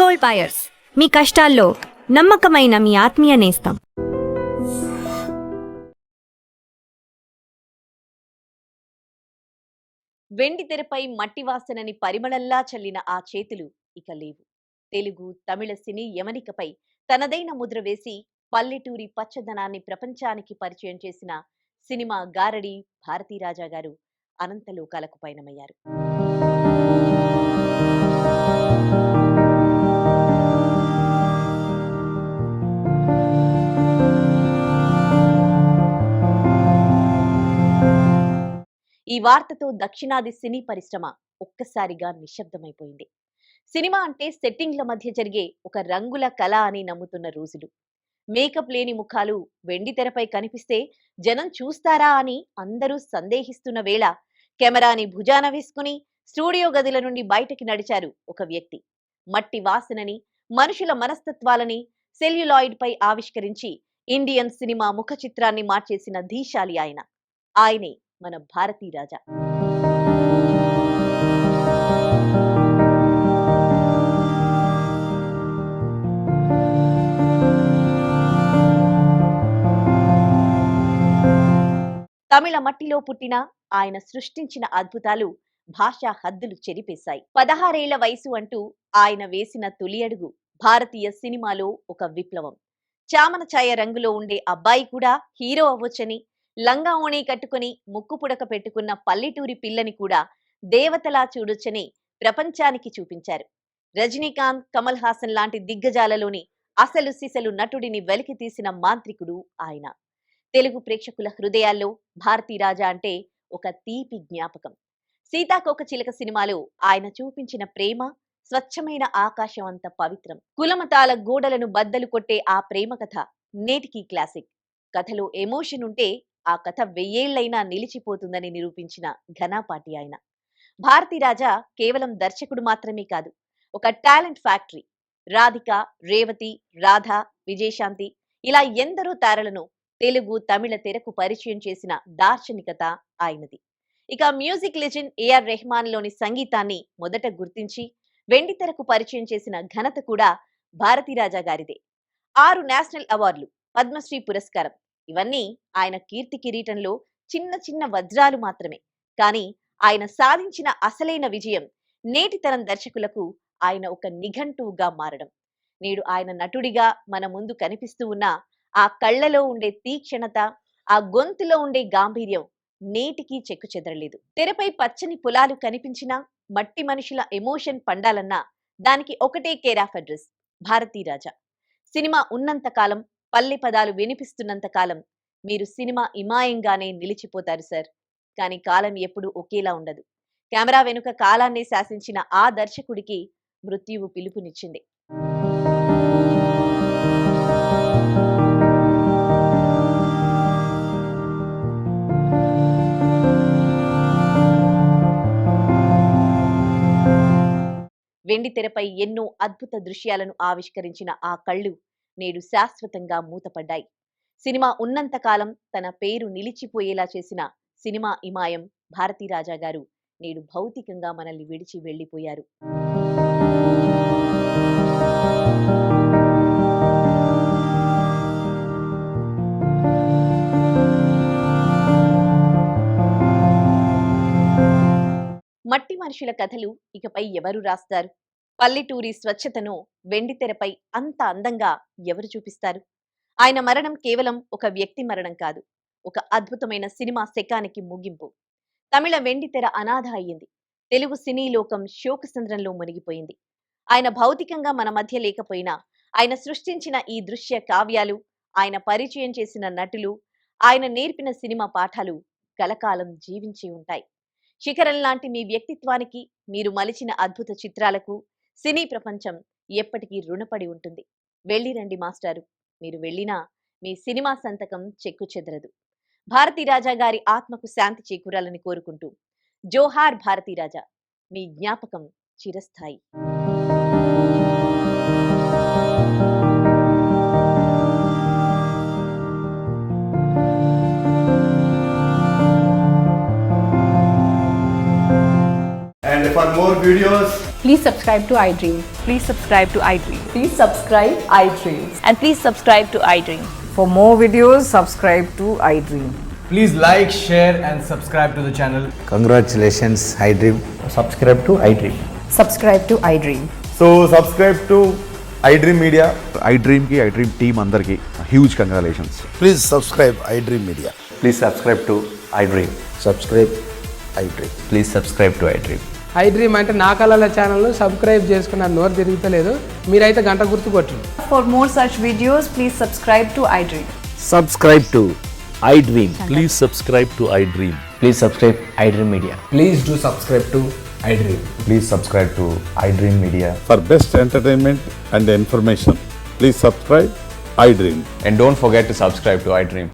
Gold buyers, మీ కష్టాల్లో నమ్మకమైన మీ ఆత్మీయ నేస్తం. వెండి తెరపై మట్టి వాసనని పరిమళంలా చల్లిన ఆ చేతులు ఇక లేవు. తెలుగు, తమిళ సినీ యమనికపై తనదైన ముద్ర వేసి పల్లెటూరి పచ్చదనాన్ని ప్రపంచానికి పరిచయం చేసిన సినిమా గారడి భారతీరాజా గారు అనంతలోకాలకు పయనమయ్యారు. ఈ వార్తతో దక్షిణాది సినీ పరిశ్రమ ఒక్కసారిగా నిశ్శబ్దమైపోయింది. సినిమా అంటే సెట్టింగ్ల మధ్య జరిగే ఒక రంగుల కళ అని నమ్ముతున్న రోజులు. మేకప్ లేని ముఖాలు వెండి తెరపై కనిపిస్తే జనం చూస్తారా అని అందరూ సందేహిస్తున్న వేళ కెమెరాని భుజాన వేసుకుని స్టూడియో గదుల నుండి బయటకి నడిచారు ఒక వ్యక్తి. మట్టి వాసనని, మనుషుల మనస్తత్వాలని సెల్యులాయిడ్ పై ఆవిష్కరించి ఇండియన్ సినిమా ముఖ చిత్రాన్ని మార్చేసిన ధీశాలి ఆయన. ఆయనే మన భారతీరాజా. తమిళ మట్టిలో పుట్టిన ఆయన సృష్టించిన అద్భుతాలు భాషా హద్దులు చెరిపేశాయి. 16 ఏళ్ల వయసు అంటూ ఆయన వేసిన తొలి అడుగు భారతీయ సినిమాలో ఒక విప్లవం. చామన ఛాయ రంగులో ఉండే అబ్బాయి కూడా హీరో అవ్వొచ్చని, లంగా ఓణి కట్టుకుని ముక్కు పుడక పెట్టుకున్న పల్లెటూరి పిల్లని కూడా దేవతలా చూడొచ్చని ప్రపంచానికి చూపించారు. రజనీకాంత్, కమల్ హాసన్ లాంటి దిగ్గజాలలోని అసలు సిసలు నటుడిని వెలికి తీసిన మాంత్రికుడు ఆయన. తెలుగు ప్రేక్షకుల హృదయాల్లో భారతీరాజా అంటే ఒక తీపి జ్ఞాపకం. సీతాకోకచిలక సినిమాలో ఆయన చూపించిన ప్రేమ స్వచ్ఛమైన ఆకాశం అంత పవిత్రం. కులమతాల గోడలను బద్దలు కొట్టే ఆ ప్రేమ కథ నేటికి క్లాసిక్. కథలో ఎమోషన్ ఉంటే ఆ కథ 1000 ఏళ్లైనా నిలిచిపోతుందని నిరూపించిన ఘనాపాటి ఆయన. భారతీరాజా కేవలం దర్శకుడు మాత్రమే కాదు, ఒక టాలెంట్ ఫ్యాక్టరీ. రాధిక, రేవతి, రాధ, విజయశాంతి ఇలా ఎందరో తారలను తెలుగు, తమిళ తెరకు పరిచయం చేసిన దార్శనికత ఆయనది. ఇక మ్యూజిక్ లెజెండ్ ఏఆర్ రెహమాన్ లోని సంగీతాన్ని మొదట గుర్తించి వెండి తెరకు పరిచయం చేసిన ఘనత కూడా భారతీరాజా గారిదే. 6 నేషనల్ అవార్డులు, పద్మశ్రీ పురస్కారం ఇవన్నీ ఆయన కీర్తి కిరీటంలో చిన్న చిన్న వజ్రాలు మాత్రమే. కానీ ఆయన సాధించిన అసలైన విజయం నేటి తరం దర్శకులకు ఆయన ఒక నిఘంటువుగా మారడం. నేడు ఆయన నటుడిగా మన ముందు కనిపిస్తూ ఉన్న ఆ కళ్లలో ఉండే తీక్షణత, ఆ గొంతులో ఉండే గాంభీర్యం నేటికి చెక్కు చెదరలేదు. తెరపై పచ్చని పొలాలు కనిపించినా, మట్టి మనుషుల ఎమోషన్ పండాలన్నా దానికి ఒకటే care of address, Bharathiraja. Cinema ఉన్నంత కాలం, పల్లె పదాలు వినిపిస్తున్నంత కాలం మీరు సినిమా ఇమాయంగానే నిలిచిపోతారు సార్. కానీ కాలం ఎప్పుడూ ఒకేలా ఉండదు. కెమెరా వెనుక కాలాన్ని శాసించిన ఆ దర్శకుడికి మృత్యువు పిలుపునిచ్చింది. వెండి తెరపై ఎన్నో అద్భుత దృశ్యాలను ఆవిష్కరించిన ఆ కళ్ళు నేడు శాశ్వతంగా మూతపడ్డాయి. సినిమా ఉన్నంతకాలం తన పేరు నిలిచిపోయేలా చేసిన సినిమా ఇమాయం భారతీరాజా గారు నేడు భౌతికంగా మనల్ని విడిచి వెళ్లిపోయారు. మట్టి మనుషుల కథలు ఇకపై ఎవరు రాస్తారు? పల్లెటూరి స్వచ్ఛతను వెండి తెరపై అంత అందంగా ఎవరు చూపిస్తారు? ఆయన మరణం కేవలం ఒక వ్యక్తి మరణం కాదు, ఒక అద్భుతమైన సినిమా శకానికి ముగింపు. తమిళ వెండి తెర అనాథ అయ్యింది. తెలుగు సినీ లోకం శోకసంద్రంలో మునిగిపోయింది. ఆయన భౌతికంగా మన మధ్య లేకపోయినా ఆయన సృష్టించిన ఈ దృశ్య కావ్యాలు, ఆయన పరిచయం చేసిన నటులు, ఆయన నేర్పిన సినిమా పాఠాలు కలకాలం జీవించి ఉంటాయి. శిఖరం లాంటి మీ వ్యక్తిత్వానికి, మీరు మలిచిన అద్భుత చిత్రాలకు సినీ ప్రపంచం ఎప్పటికీ రుణపడి ఉంటుంది. వెళ్ళిరండి మాస్టారు, మీరు వెళ్ళినా మీ సినిమా సంతకం చెక్కు చెదరదు. భారతీరాజా గారి ఆత్మకు శాంతి చేకూరాలని కోరుకుంటూ జోహార్ భారతీరాజా, మీ జ్ఞాపకం చిరస్థాయి. And for more videos, Please subscribe to iDream. Please subscribe to iDream. Please subscribe iDreams. And please subscribe to iDream. For more videos, subscribe to iDream. Please like, share and subscribe to the channel. Congratulations, iDream. Subscribe to iDream. Subscribe to iDream. So subscribe to iDream Media. iDream ki iDream team andarki huge congratulations. Please subscribe iDream Media. Please subscribe to iDream. Subscribe iDream. Please subscribe to iDream. iDream అంటే నా కళల channel subscribe చేసుకున్న నోరు తిరుగుతలేదు మీరైతే గంట గుర్తు కొట్టండి. For more such videos, please subscribe to iDream. Subscribe to iDream. Please subscribe to iDream. Please subscribe iDream Media. Please do subscribe to iDream. Please subscribe to iDream Media. For best entertainment and information, please subscribe iDream. And don't forget to subscribe to iDream.